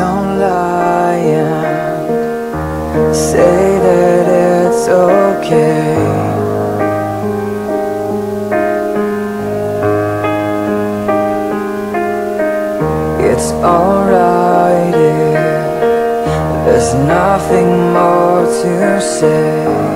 don't lie and say that it's okay. It's alright if there's nothing more to say.